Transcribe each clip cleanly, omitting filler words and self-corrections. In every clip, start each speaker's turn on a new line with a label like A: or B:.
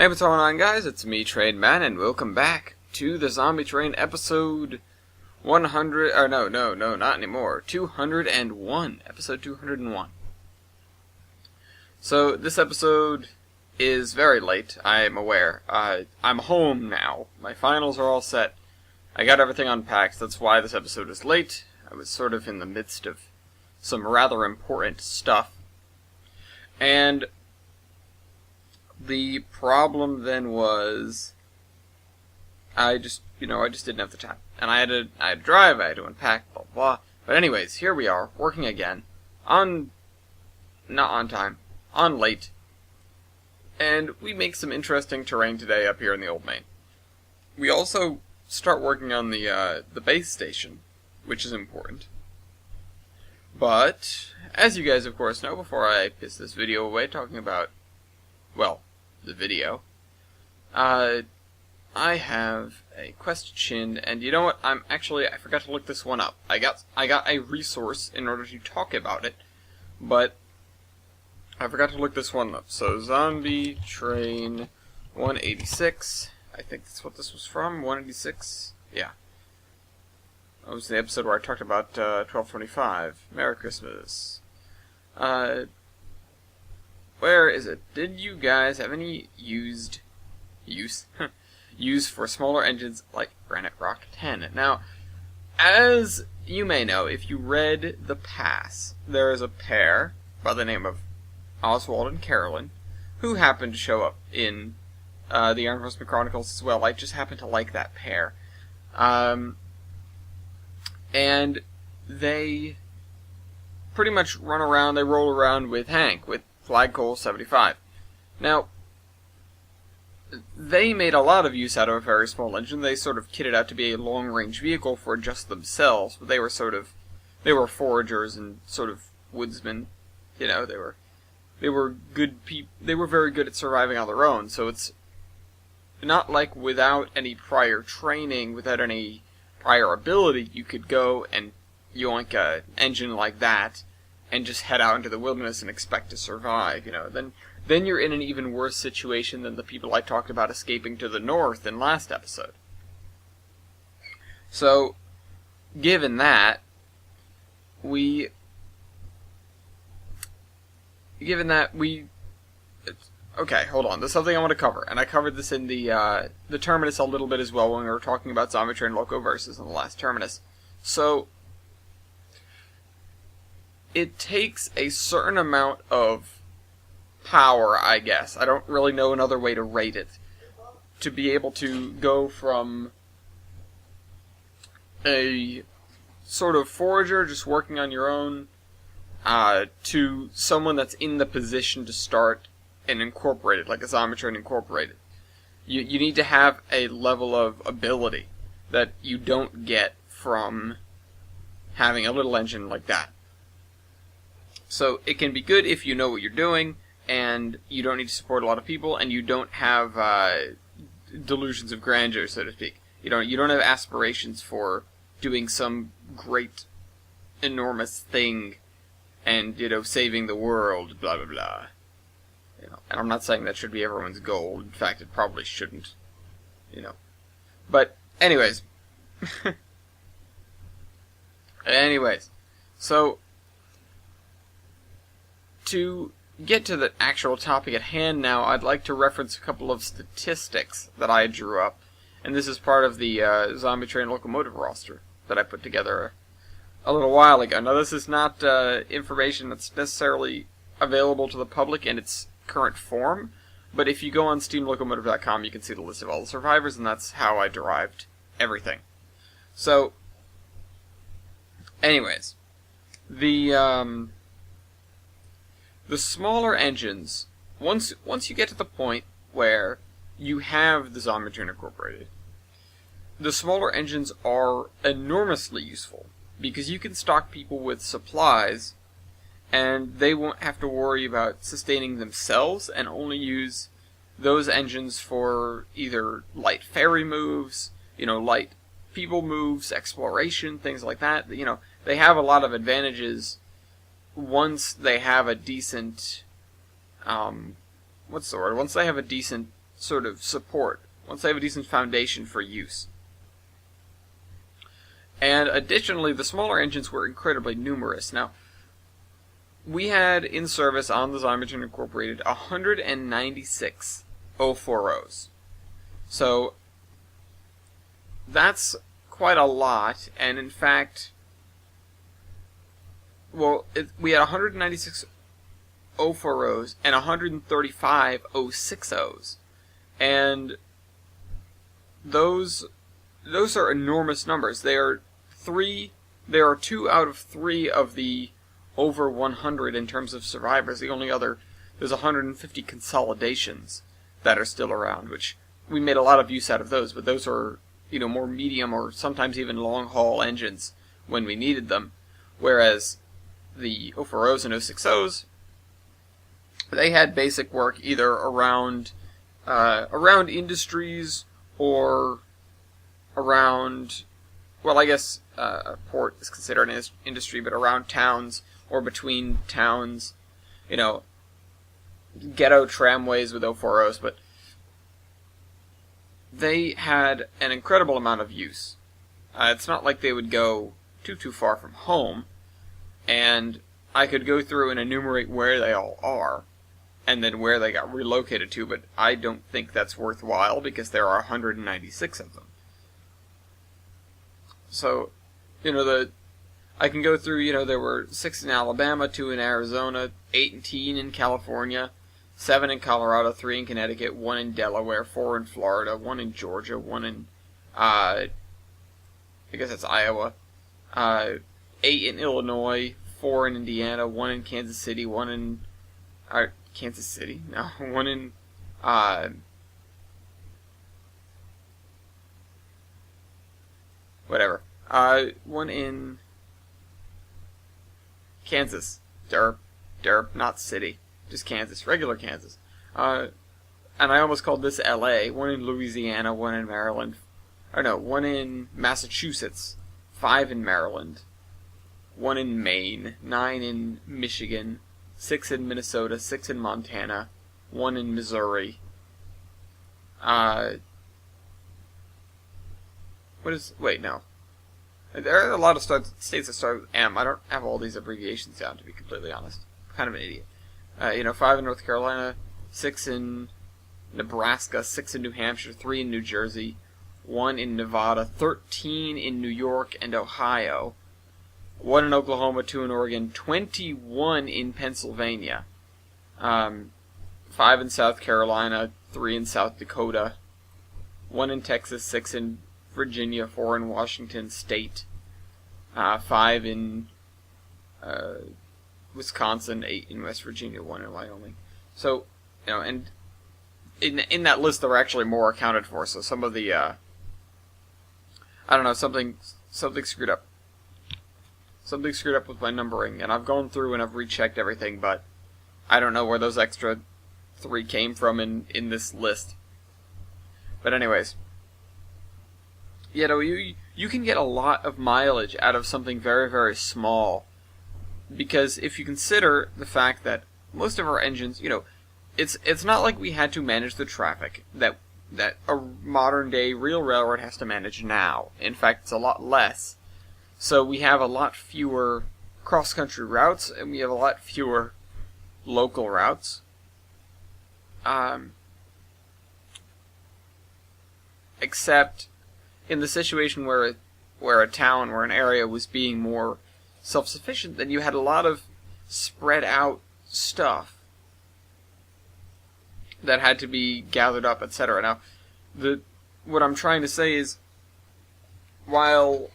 A: Hey, what's going on, guys? It's me, Train Man, and welcome back to the Zombie Train episode 100, or no, not anymore, 201, episode 201. So, this episode is very late, I am aware. I'm home now. My finals are all set. I got everything unpacked, that's why this episode is late. I was sort of in the midst of some rather important stuff. And the problem then was, I just didn't have the time. And I had to drive, I had to unpack, blah, blah. But anyways, here we are, working again. Not on time. On late. And we make some interesting terrain today up here in the Old Main. We also start working on the base station, which is important. But, as you guys of course know, before I piss this video away talking about, well, the video, I have a question, and you know what, I forgot to look this one up. I got a resource in order to talk about it, but I forgot to look this one up. So, Zombie Train 186, I think that's what this was from, 186, yeah. That was the episode where I talked about 1225, Merry Christmas. Where is it? Did you guys have any use for smaller engines like Granite Rock 10? Now, as you may know, if you read The Pass, there is a pair by the name of Oswald and Carolyn who happened to show up in the Iron Horseman Chronicles as well. I just happen to like that pair. And they pretty much roll around with Hank, with Flagpole 75. Now, they made a lot of use out of a very small engine. They sort of kitted out to be a long-range vehicle for just themselves, but they were foragers and sort of woodsmen. You know, they were good people. They were very good at surviving on their own, so it's not like without any prior training, without any prior ability, you could go and yoink an engine like that and just head out into the wilderness and expect to survive, you know. Then you're in an even worse situation than the people I talked about escaping to the north in last episode. So, given that, okay, hold on. There's something I want to cover, and I covered this in the Terminus a little bit as well when we were talking about Zombie Train Loco Versus in the last Terminus. So, it takes a certain amount of power, I guess. I don't really know another way to rate it, to be able to go from a sort of forager just working on your own to someone that's in the position to start an Incorporated, like a Zombie Train Incorporated. You need to have a level of ability that you don't get from having a little engine like that. So it can be good if you know what you're doing, and you don't need to support a lot of people, and you don't have delusions of grandeur, so to speak. You don't have aspirations for doing some great, enormous thing, and saving the world, blah blah blah. And I'm not saying that should be everyone's goal. In fact, it probably shouldn't. But anyways, so to get to the actual topic at hand now, I'd like to reference a couple of statistics that I drew up. And this is part of the Zombie Train Locomotive roster that I put together a little while ago. Now, this is not information that's necessarily available to the public in its current form, but if you go on SteamLocomotive.com, you can see the list of all the survivors, and that's how I derived everything. So, anyways, the smaller engines, once you get to the point where you have the Zombie Train Incorporated, the smaller engines are enormously useful, because you can stock people with supplies, and they won't have to worry about sustaining themselves, and only use those engines for either light ferry moves, light people moves, exploration, things like that. They have a lot of advantages once they have a decent, once they have a decent sort of support, once they have a decent foundation for use. And additionally, the smaller engines were incredibly numerous. Now, we had in service on the Zymerton Incorporated 196 040s. So, that's quite a lot, and in fact, we had 196 040s and 135 060s. And those are enormous numbers. There are 2 out of 3 of the over 100 in terms of survivors. The only other, there's 150 consolidations that are still around, which we made a lot of use out of those, but those are, more medium or sometimes even long-haul engines when we needed them. Whereas the 040s and 060s, they had basic work either around industries or around, well, I guess a port is considered an industry, but around towns or between towns, ghetto tramways with 040s, but they had an incredible amount of use. It's not like they would go too far from home, and I could go through and enumerate where they all are, and then where they got relocated to, but I don't think that's worthwhile because there are 196 of them. So, I can go through, there were 6 in Alabama, 2 in Arizona, 18 in California, 7 in Colorado, 3 in Connecticut, 1 in Delaware, 4 in Florida, 1 in Georgia, 1 in, I guess that's Iowa, 8 in Illinois, 4 in Indiana, 1 in Kansas City, 1 in, Kansas City? No, 1 in, whatever. 1 in Kansas. Derp, not city. Just Kansas, regular Kansas. And I almost called this LA. 1 in Louisiana, 1 in Maryland. 1 in Massachusetts, 5 in Maryland, 1 in Maine, 9 in Michigan, 6 in Minnesota, 6 in Montana, 1 in Missouri. Wait, no. There are a lot of states that start with M. I don't have all these abbreviations down, to be completely honest. I'm kind of an idiot. 5 in North Carolina, 6 in Nebraska, 6 in New Hampshire, 3 in New Jersey, 1 in Nevada, 13 in New York and Ohio, 1 in Oklahoma, 2 in Oregon, 21 in Pennsylvania, 5 in South Carolina, 3 in South Dakota, 1 in Texas, 6 in Virginia, 4 in Washington State, 5 in Wisconsin, 8 in West Virginia, 1 in Wyoming. So, and in that list there were actually more accounted for, so some of the, something screwed up. Something screwed up with my numbering, and I've gone through and I've rechecked everything, but I don't know where those extra 3 came from in this list. But anyways, you can get a lot of mileage out of something very, very small. Because if you consider the fact that most of our engines, it's not like we had to manage the traffic that a modern day real railroad has to manage now. In fact, it's a lot less. So we have a lot fewer cross-country routes, and we have a lot fewer local routes. Except in the situation where a town or an area was being more self-sufficient, then you had a lot of spread out stuff that had to be gathered up, etc. Now, what I'm trying to say is, while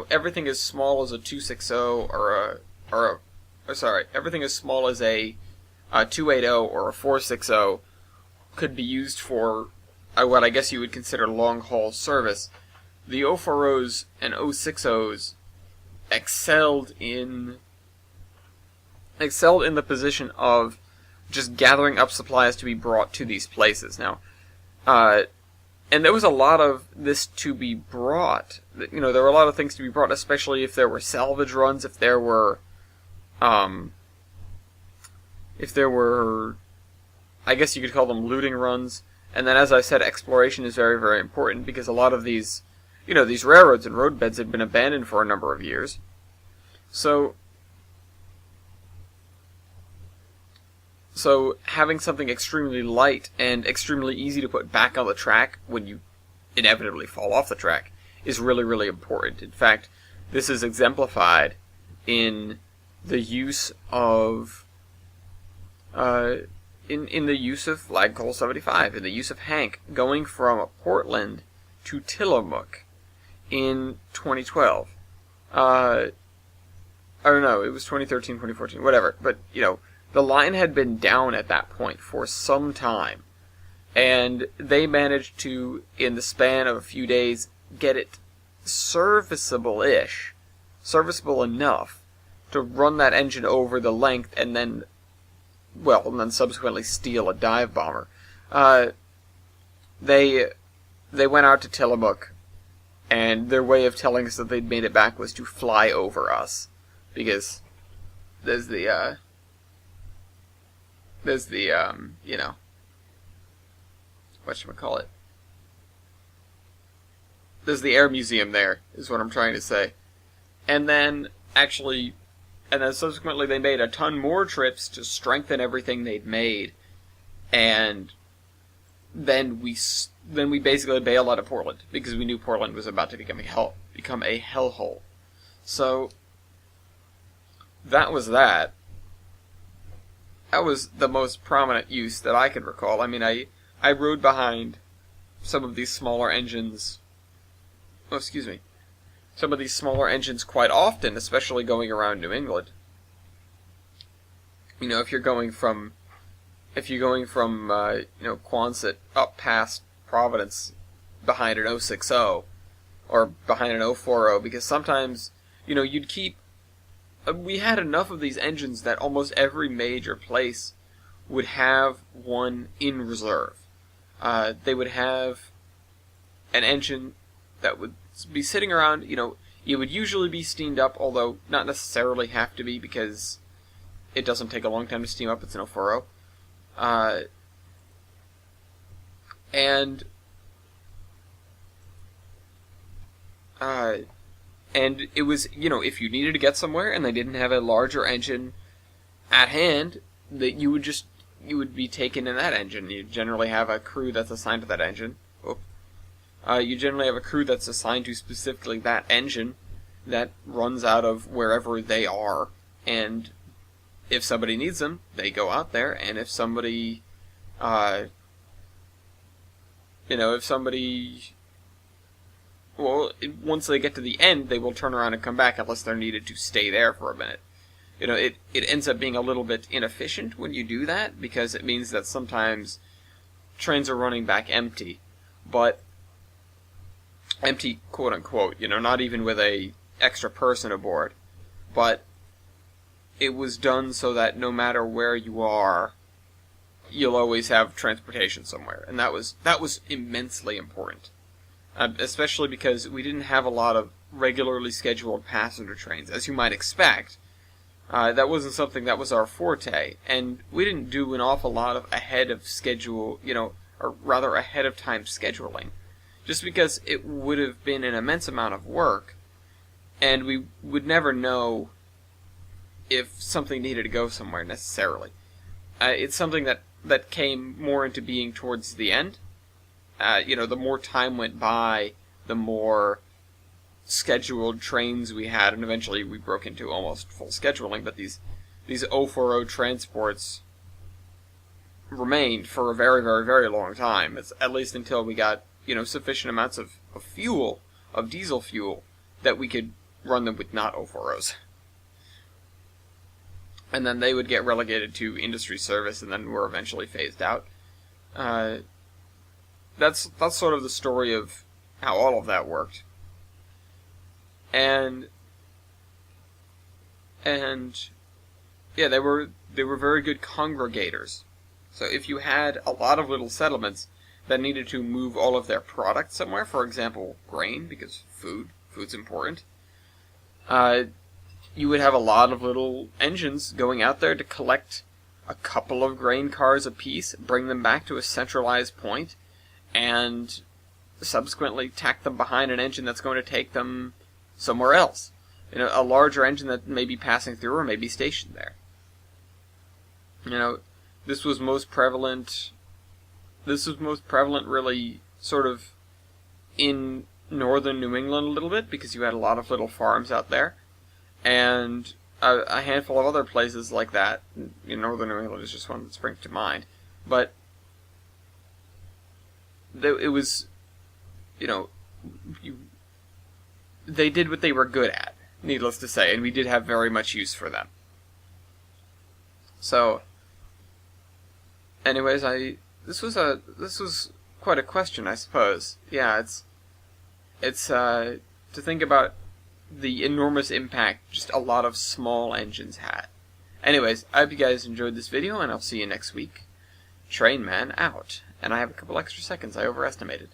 A: everything as small as a 260 everything as small as a 280 or a 460 could be used for what I guess you would consider long-haul service, the 040s and 060s excelled in the position of just gathering up supplies to be brought to these places. Now, and there was a lot of this to be brought. There were a lot of things to be brought, especially if there were salvage runs, if there were, I guess you could call them looting runs, And then, as I said, exploration is very, very important because a lot of these, these railroads and roadbeds had been abandoned for a number of years. So having something extremely light and extremely easy to put back on the track when you inevitably fall off the track is really, really important. In fact, this is exemplified in the use of in the use of Flagpole 75, in the use of Hank going from Portland to Tillamook in 2012. I don't know, it was 2013, 2014, whatever. But, the line had been down at that point for some time. And they managed to, in the span of a few days, get it serviceable-ish, serviceable enough to run that engine over the length and then subsequently steal a dive bomber. They went out to Tillamook, and their way of telling us that they'd made it back was to fly over us, because there's the whatchamacallit? There's the air museum there, is what I'm trying to say. And then subsequently they made a ton more trips to strengthen everything they'd made, and then we basically bailed out of Portland because we knew Portland was about to become a hellhole. So that was that. That was the most prominent use that I could recall. I mean, I rode behind some of these smaller engines. Some of these smaller engines quite often, especially going around New England. If you're going from Quonset up past Providence behind an 060 or behind an 040, because sometimes, you'd keep. We had enough of these engines that almost every major place would have one in reserve. They would have an engine that would be sitting around, it would usually be steamed up, although not necessarily have to be, because it doesn't take a long time to steam up. It's an 040. And it was, if you needed to get somewhere and they didn't have a larger engine at hand, that you would be taken in that engine. You generally have a crew that's assigned to that engine. You generally have a crew that's assigned to specifically that engine that runs out of wherever they are, and if somebody needs them, they go out there, and if somebody, once they get to the end, they will turn around and come back unless they're needed to stay there for a minute. It ends up being a little bit inefficient when you do that, because it means that sometimes trains are running back empty, but empty, quote-unquote, not even with a extra person aboard, but it was done so that no matter where you are, you'll always have transportation somewhere, and that was immensely important, especially because we didn't have a lot of regularly scheduled passenger trains, as you might expect. That wasn't something that was our forte, and we didn't do an awful lot of ahead of schedule, or rather ahead of time scheduling, just because it would have been an immense amount of work, and we would never know if something needed to go somewhere necessarily. It's something that came more into being towards the end. The more time went by, the more scheduled trains we had, and eventually we broke into almost full scheduling, but these 040 transports remained for a very, very, very long time, at least until we got, sufficient amounts of fuel, of diesel fuel, that we could run them with not 040s. And then they would get relegated to industry service, and then were eventually phased out. That's sort of the story of how all of that worked. And yeah, they were very good congregators. So if you had a lot of little settlements that needed to move all of their product somewhere, for example, grain, because food's important, you would have a lot of little engines going out there to collect a couple of grain cars apiece, bring them back to a centralized point, and subsequently tack them behind an engine that's going to take them somewhere else. You know, a larger engine that may be passing through or may be stationed there. You know, this was most prevalent really sort of in northern New England a little bit, because you had a lot of little farms out there, and a handful of other places like that. In northern New England is just one that springs to mind. But it was, you know, they did what they were good at, needless to say, and we did have very much use for them. So, anyways, this was quite a question, I suppose. Yeah, it's to think about the enormous impact just a lot of small engines had. Anyways, I hope you guys enjoyed this video, and I'll see you next week. Train Man out. And I have a couple extra seconds I overestimated.